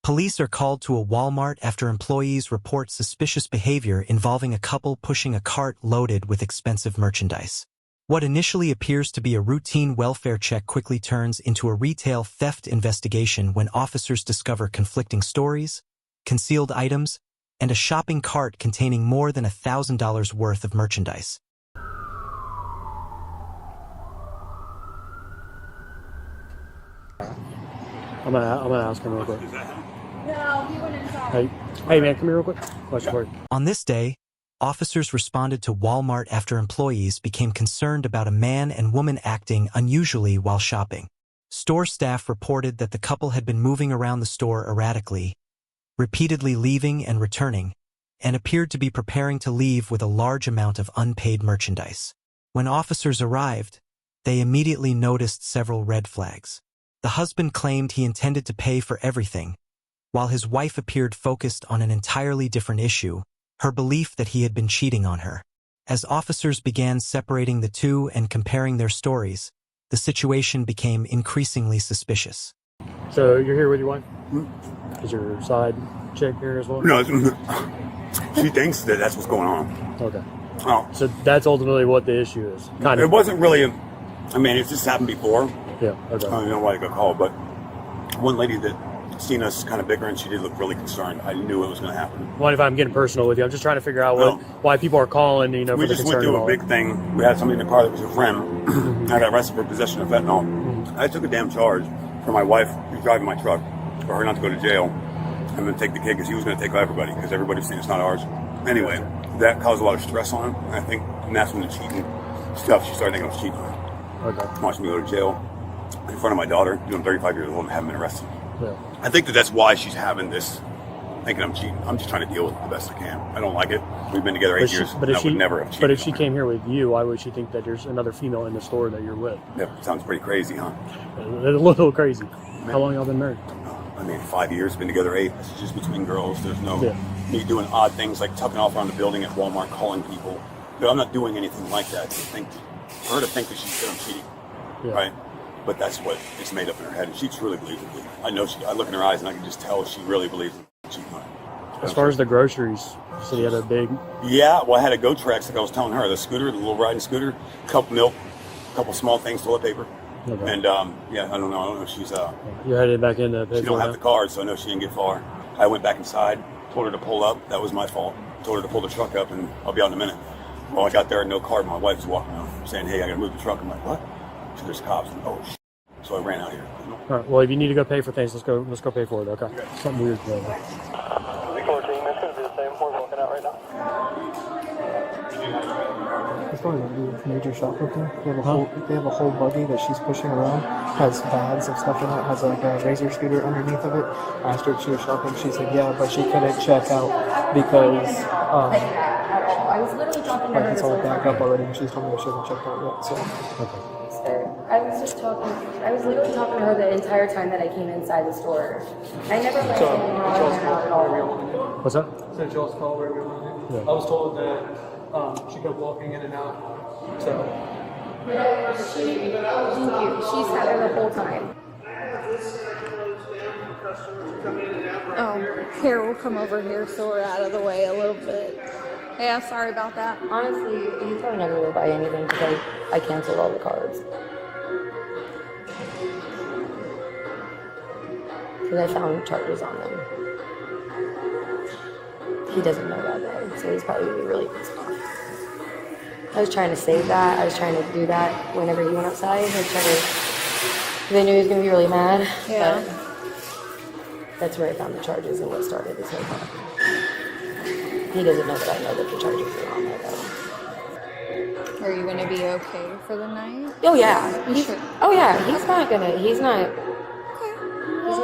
Police are called to a Walmart after employees report suspicious behavior involving a couple pushing a cart loaded with expensive merchandise. What initially appears to be a routine welfare check quickly turns into a retail theft investigation when officers discover conflicting stories, concealed items, and a shopping cart containing more than $1,000 worth of merchandise. I'm gonna ask him real quick. No, he went inside. Hey man, come here real quick. Question for you. On this day, officers responded to Walmart after employees became concerned about a man and woman acting unusually while shopping. Store staff reported that the couple had been moving around the store erratically, repeatedly leaving and returning, and appeared to be preparing to leave with a large amount of unpaid merchandise. When officers arrived, they immediately noticed several red flags. The husband claimed he intended to pay for everything, while his wife appeared focused on an entirely different issue, her belief that he had been cheating on her. As officers began separating the two and comparing their stories, the situation became increasingly suspicious. So you're here with your wife? Is your side chick here as well? No, she thinks that that's what's going on. Okay. Oh, So that's ultimately what the issue is. Kind it of. wasn't really it's just happened before. Yeah. Okay. I don't know why I got called, but one lady that seen us kind of bickering, she did look really concerned. I knew it was going to happen. What if I'm getting personal with you? I'm just trying to figure out why people are calling. You know, We for the just went concern through a big thing. We had somebody in the car that was a friend. I got arrested for possession of fentanyl. I took a damn charge for my wife who's driving my truck, for her not to go to jail, and then take the kid because he was going to take everybody because everybody's saying it's not ours. Anyway, that caused a lot of stress on him. And that's when the cheating stuff, she started thinking I was cheating on her. Okay. Watching me go to jail in front of my daughter, doing 35 years old and haven't been arrested. Yeah. I think that's why she's having this, thinking I'm cheating. I'm just trying to deal with it the best I can. I don't like it. We've been together 8 years. But I if would never have cheated. But if she on her. came here with you, why would she think that there's another female in the store that you're with? That sounds pretty crazy, huh? A little crazy. How long y'all been married? 5 years, been together 8. This is just between girls. There's no me doing odd things like tucking off around the building at Walmart, calling people. But I'm not doing anything like that. For her to think that she's said I'm cheating, right? But that's what it's made up in her head, and she truly believes it. I know I look in her eyes, and I can just tell she really believes I'm cheating on her. As far as the groceries, so you had a big... Yeah, well, I had a GoTrex, like I was telling her, the scooter, the little riding scooter, cup milk, a couple small things, toilet paper. Okay. And, I don't know if she's... You're headed back in to pay She don't have the card, so I know she didn't get far. I went back inside, told her to pull up. That was my fault. Told her to pull the truck up, and I'll be out in a minute. Well, I got there, no card. My wife was walking around saying, hey, I got to move the truck. I'm like, what? So there's cops. And, oh, shit. So I ran out here. All right. Well, if you need to go pay for things, let's go pay for it. Okay. Something weird going on. It's going to be the same. We're walking out right now. It's going to be major shoplifting. They have a whole buggy that she's pushing around, has bags of stuff in it, has like a razor scooter underneath of it. I asked her if she was shopping. She said yeah, but she couldn't check out because I was literally talking to her. it's all back up already, and she's told me she hasn't checked out yet. So I was literally talking to her the entire time that I came inside the store. I never let anyone out at all. What's that? So Joel's call where we were. I was told that she kept walking in and out. So Thank you. She's had her the whole time. Oh, here, we'll come over here so we're out of the way a little bit. Yeah, sorry about that. Honestly, you probably never will buy anything because I canceled all the cards. Because I found charges on them. He doesn't know that though, so he's probably gonna be really pissed off. I was trying to save that. I was trying to do that whenever he went outside. Because I knew he was gonna be really mad. Yeah. But that's where I found the charges and what started this whole thing. He doesn't know that I know that the charges are on there though. Are you going to be okay for the night? Oh yeah. He's not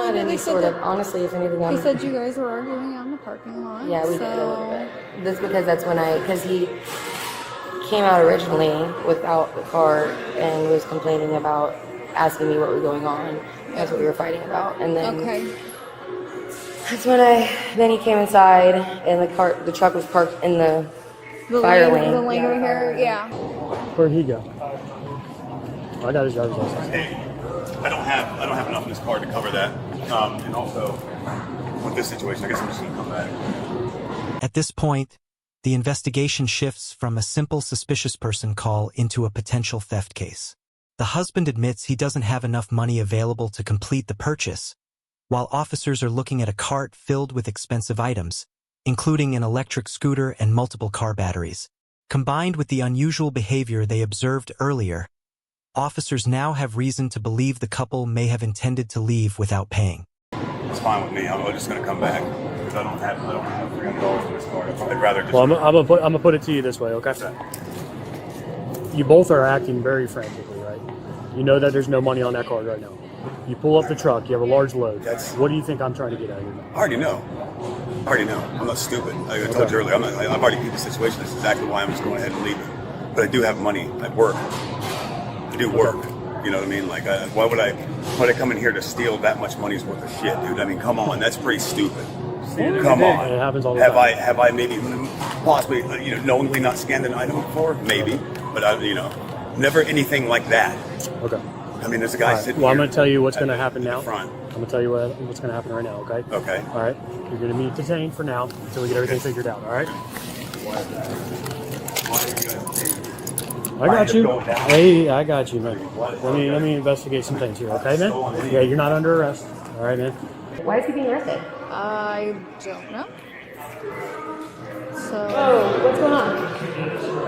Okay. any sort of, honestly, if anything, He said you guys were arguing on the parking lot. yeah, we did a little bit. That's because that's when because he came out originally without the car and was complaining about asking me what was going on. That's what we were fighting about. And then that's when then he came inside and the truck was parked in the fire lane. The lane right here, yeah. Where'd he go? I got his driver's license. Hey, I don't have enough in this car to cover that. And also, this situation, I guess I'm just going to come back. At this point, the investigation shifts from a simple suspicious person call into a potential theft case. The husband admits he doesn't have enough money available to complete the purchase, while officers are looking at a cart filled with expensive items, including an electric scooter and multiple car batteries. Combined with the unusual behavior they observed earlier, officers now have reason to believe the couple may have intended to leave without paying. It's fine with me. I'm just going to come back because I don't have $300 in this card. I'd rather just. Well, I'm gonna put it to you this way, okay? You both are acting very frantically, right? You know that there's no money on that card right now. You pull up the truck. You have a large load. What do you think I'm trying to get out of you? I already know. I'm not stupid. Like I told you earlier, I've already beat the situation. That's exactly why I'm just going ahead and leaving. But I do have money at work. I do work. You know what I mean? Like, why would I come in here to steal that much money's worth of shit, dude? I mean, come on, that's pretty stupid. Come on. It happens all the time. Have I maybe possibly knowingly not scanned an item before? Maybe, but never anything like that. Okay. I mean, there's a guy sitting. Well, I'm here going to tell you what's going to happen now. Front. I'm going to tell you what's going to happen right now. Okay. Okay. All right. You're going to be detained for now until we get everything figured out. All right. I got you. Hey, I got you, man. Let me investigate some things here, okay, man? Yeah, you're not under arrest. All right, man. Why is he being arrested? I don't know. So. Oh, what's going on?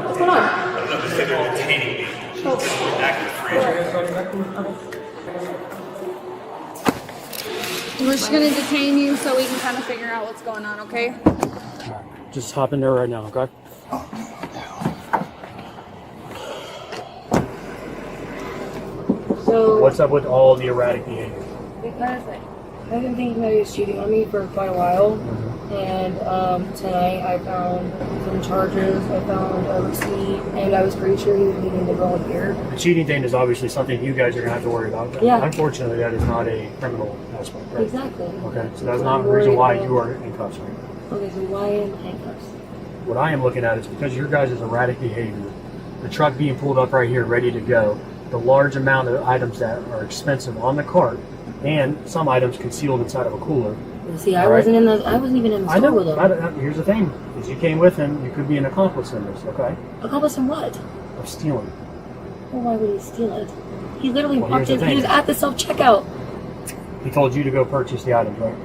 What's going on? We're just gonna detain you so we can kind of figure out what's going on, okay? Just hop in there right now, okay? So, What's up with all the erratic behavior? because I've been thinking that he was cheating on me for quite a while, and tonight I found some charges, I found a receipt, and I was pretty sure he was leaving the girl here. The cheating thing is obviously something you guys are going to have to worry about. Yeah. Unfortunately, that is not a criminal aspect, right? Exactly. Okay, so that's not the reason why you are in cuffs, right? Okay, so why in handcuffs? What I am looking at is because your guys' erratic behavior, the truck being pulled up right here, ready to go, the large amount of items that are expensive on the cart, and some items concealed inside of a cooler. See, I wasn't even in the store with him. Here's the thing: is you came with him, you could be an accomplice in this, okay? Accomplice in what? Of stealing. Well, why would he steal it? He literally Well, walked here's in. the He was thing. at the self-checkout. He told you to go purchase the items, right?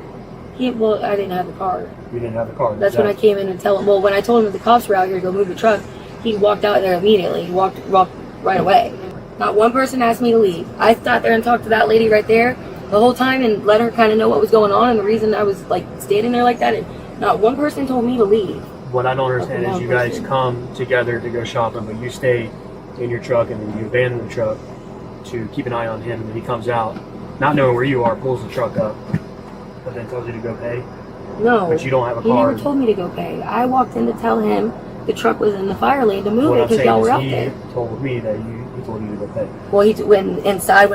Well, I didn't have the card. You didn't have the card. That's when I came in and tell him. Well, when I told him that the cops were out here to go move the truck, he walked out there immediately. He walked right away. Not one person asked me to leave. I sat there and talked to that lady right there the whole time and let her kind of know what was going on and the reason I was like standing there like that. And not one person told me to leave. What I don't understand is you guys come together to go shopping, but you stay in your truck and then you abandon the truck to keep an eye on him, and then he comes out, not knowing where you are, pulls the truck up, but then tells you to go pay. No. But you don't have a He car. never told me to go pay. I walked in to tell him the truck was in the fire lane to move it because y'all were out there. He told me that he told you to go pay. Well, when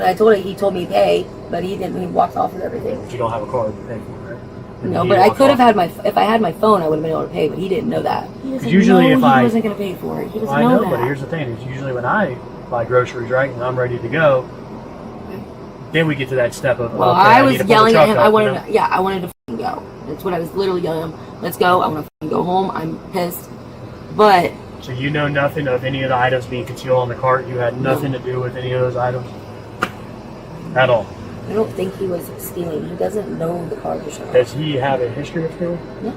I told him, he told me pay, but he didn't. He walked off with everything. But you don't have a car to pay for, right? And No, he but I walked could have off. had if I had my phone, I would have been able to pay, but he didn't know that. He doesn't Usually know if he I- wasn't going to pay for it. He doesn't I know know, that. but here's the thing: is usually when I buy groceries, right, and I'm ready to go, then we get to that step of Well, okay, I need was to pull the yelling at truck him. up, I you wanted, know? I wanted to f***ing go. That's what I was literally yelling at him. Let's go. I want to f***ing go home. I'm pissed. But So you know nothing of any of the items being concealed on the cart. You had nothing to do with any of those items at all. I don't think he was stealing. He doesn't know the car was shot. Does he have a history of stealing? No.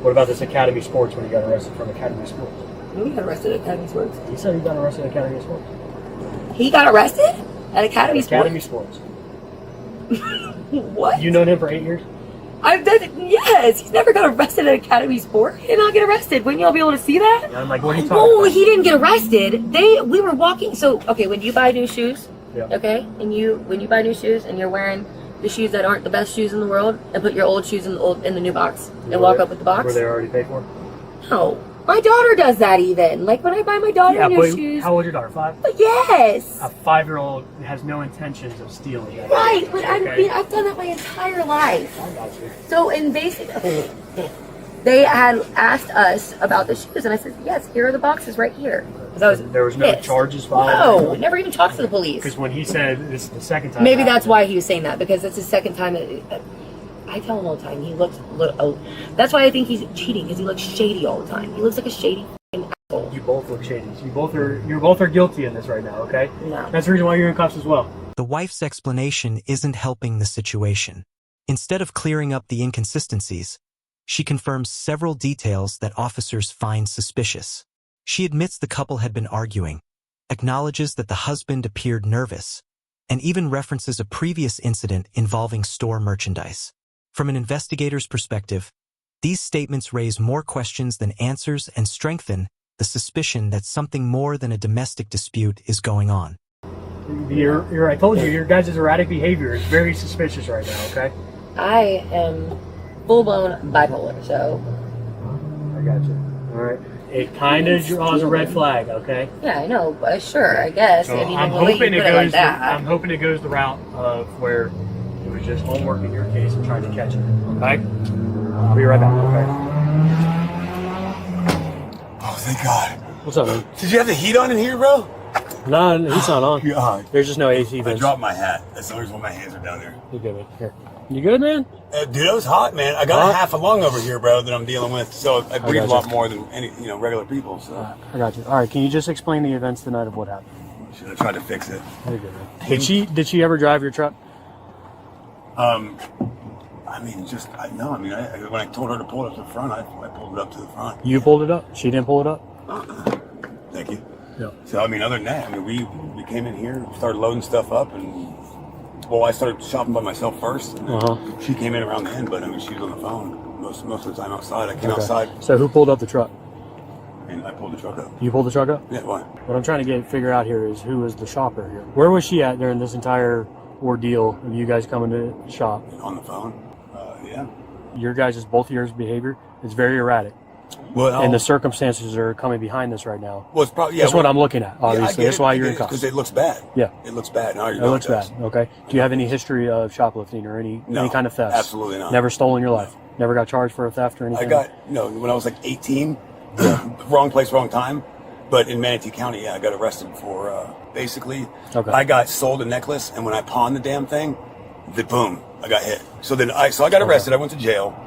What about this Academy Sports when he got arrested from Academy Sports? He got arrested at Academy Sports. He said he got arrested at Academy Sports. He got arrested at Academy Academy Sports? Sports. What? You known him for 8 years? Yes. He's never got arrested at Academy Sport. He did not get arrested. Wouldn't y'all be able to see that? And I'm like, what are you talking No, about? he didn't get arrested. We were walking. So, okay, when you buy new shoes, Yeah. okay, and when you buy new shoes and you're wearing the shoes that aren't the best shoes in the world, and put your old shoes in the new box and walk up with the box. Were they already paid for? No, my daughter does that even. Like when I buy my daughter new but shoes. how old is your daughter? 5? But yes. A 5-year-old has no intentions of stealing. Right, but Okay. I've done that my entire life. I got you. So in basically, they had asked us about the shoes, and I said, yes, here are the boxes right here. 'Cause I was There was no pissed. charges filed? No, never even talked to the police. Because when he said this is the second time. Maybe that's why he was saying that, because it's the second time that I tell him all the time. He looks. That's why I think he's cheating, because he looks shady all the time. He looks like a shady asshole. You both look shady. You both are guilty in this right now. Okay. No. That's the reason why you're in cuffs as well. The wife's explanation isn't helping the situation. Instead of clearing up the inconsistencies, she confirms several details that officers find suspicious. She admits the couple had been arguing, acknowledges that the husband appeared nervous, and even references a previous incident involving store merchandise. From an investigator's perspective, these statements raise more questions than answers and strengthen the suspicion that something more than a domestic dispute is going on. I told you, your guys' erratic behavior is very suspicious right now, okay? I am full-blown bipolar, so... I got you. All right. It kind of draws a red flag, okay? Yeah, I know, but sure, I guess. So I mean, I'm the way you hoping put it like that. I'm hoping it goes the route of where it was just homework in your case and trying to catch it, okay? I'll be right back, okay? Oh, thank God. What's up, man? Did you have the heat on in here, bro? No, he's not on. God. There's just no AC I vents. dropped my hat. That's the only reason why my hands are down there. You good, man? Here. You good, man? Dude, it was hot, man. I got a half a lung over here, bro, that I'm dealing with. So I breathe a lot more than any, regular people. So I got you. All right, can you just explain the events tonight of what happened? should have tried to fix it. You're good, man. Did she ever drive your truck? I mean, when I told her to pull it up to the front, I pulled it up to the front. You pulled it up? She didn't pull it up? Thank you. Yeah. So, other than that, we came in here, started loading stuff up, and, I started shopping by myself first. And she came in around the end, but, she was on the phone most of the time outside. I came outside. So who pulled up the truck? And I pulled the truck up. You pulled the truck up? Yeah, why? What I'm trying to figure out here is who was the shopper here. Where was she at during this entire ordeal of you guys coming to shop? On the phone. Yeah. Both of yours behavior is very erratic. Well, and the circumstances are coming behind this right now. Well, it's probably that's what I'm looking at. Obviously, that's why you're in cuffs. Because it looks bad. Yeah, it looks bad. Now it looks bad. Okay. Do you have any history of shoplifting or any kind of theft? Absolutely not. Never stolen your life. Never got charged for a theft or anything. When I was like 18, wrong place, wrong time. But in Manatee County, I got arrested for basically. Okay. I got sold a necklace, and when I pawned the damn thing, boom, I got hit. So then I got arrested. I went to jail.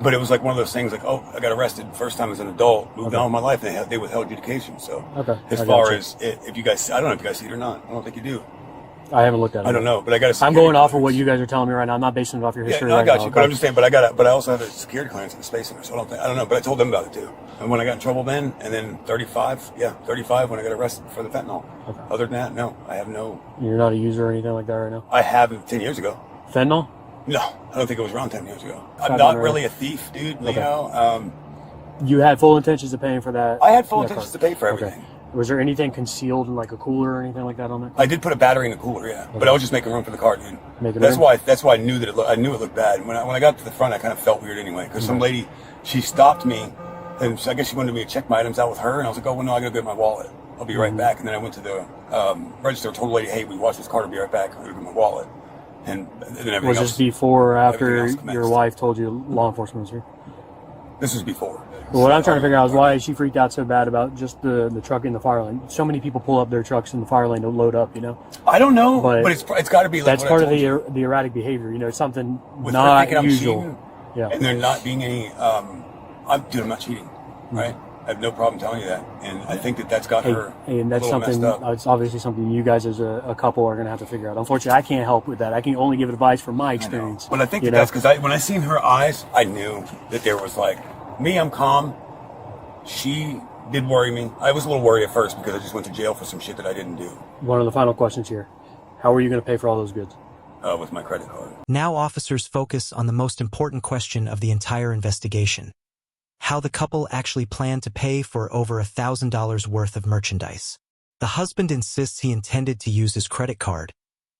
But it was like one of those things like, I got arrested first time as an adult, moved on with my life, and they withheld adjudication. So as far as if you guys, I don't know if you guys see it or not. I don't think you do. I haven't looked at it. I don't know, but I got a I'm going off of what you guys are telling me right now. I'm not basing it off your history. Yeah, I got you. Okay. But I'm just saying, but I also have a security clearance in the Space Center, so I don't know, but I told them about it too. And when I got in trouble then, and then 35 when I got arrested for the fentanyl. Okay. Other than that, no, I have no. You're not a user or anything like that right now? I have 10 years ago. Fentanyl? No, I don't think it was around 10 years ago. I'm not really a thief, dude. Okay. You had full intentions of paying for that? I had full intentions to pay for everything. Okay. Was there anything concealed in like a cooler or anything like that on there? I did put a battery in the cooler, yeah. Okay. But I was just making room for the car, dude. That's why I knew that I knew it looked bad. When I got to the front, I kind of felt weird anyway, because some lady, she stopped me, and I guess she wanted me to check my items out with her, and I was like, no, I gotta go get my wallet. I'll be right back. And then I went to the register, told the lady, hey, we watched this car to be right back. I'm gonna get my wallet. And then everything was this before or after your wife told you law enforcement was here? This was before. Well, what I'm trying to figure out is why is she freaked out so bad about just the truck in the fire lane? So many people pull up their trucks in the fire lane to load up, I don't know, but it's got to be like that's part of the erratic behavior, something not usual. Yeah. And there not being any, I'm not cheating, right? I have no problem telling you that, and I think that's got her. And that's something. It's obviously something you guys as a couple are going to have to figure out. Unfortunately, I can't help with that. I can only give advice from my experience. But I think that's because when I seen her eyes, I knew that there was like me. I'm calm. She did worry me. I was a little worried at first because I just went to jail for some shit that I didn't do. One of the final questions here: how are you going to pay for all those goods? With my credit card. Now officers focus on the most important question of the entire investigation: how the couple actually planned to pay for over $1,000 worth of merchandise. The husband insists he intended to use his credit card,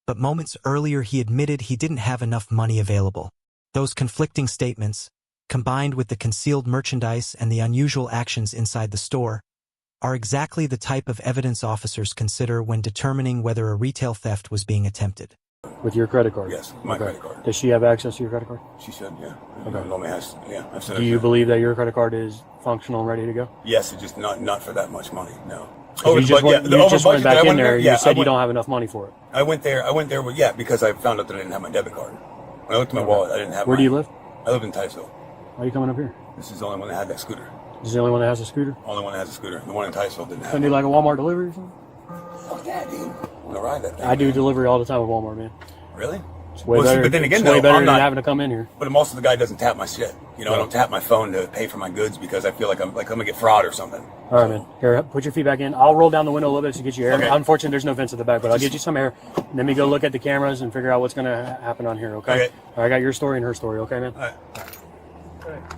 but moments earlier he admitted he didn't have enough money available. Those conflicting statements, combined with the concealed merchandise and the unusual actions inside the store, are exactly the type of evidence officers consider when determining whether a retail theft was being attempted. With your credit card? Yes, my credit card. Does she have access to your credit card? She should, yeah. Okay. Normally has, yeah. Do you believe that your credit card is functional and ready to go? Yes, it's just not for that much money, no. You just went back in there and you said you don't have enough money for it. I went there, because I found out that I didn't have my debit card. When I looked at my wallet, I didn't have. Where do you live? I live in Ticeville. Why are you coming up here? This is the only one that had that scooter. This is the only one that has a scooter? Only one that has a scooter. The one in Ticeville didn't have. Couldn't do like a Walmart delivery or something? Fuck yeah, dude. I want to ride that thing. I do delivery all the time with Walmart, man. Really? It's way Well, see, better. but then again, it's way though, better I'm than not- having to come in here. But most of the guy doesn't tap my shit. You know, I don't tap my phone to pay for my goods because I feel like I'm gonna get fraud or something. All right, man. Here, put your feet back in. I'll roll down the window a little bit to get you air. Okay. Unfortunately, there's no vents at the back, but I'll get you some air. Let me go look at the cameras and figure out what's going to happen on here, okay? Okay. All right, I got your story and her story, okay, man? All right.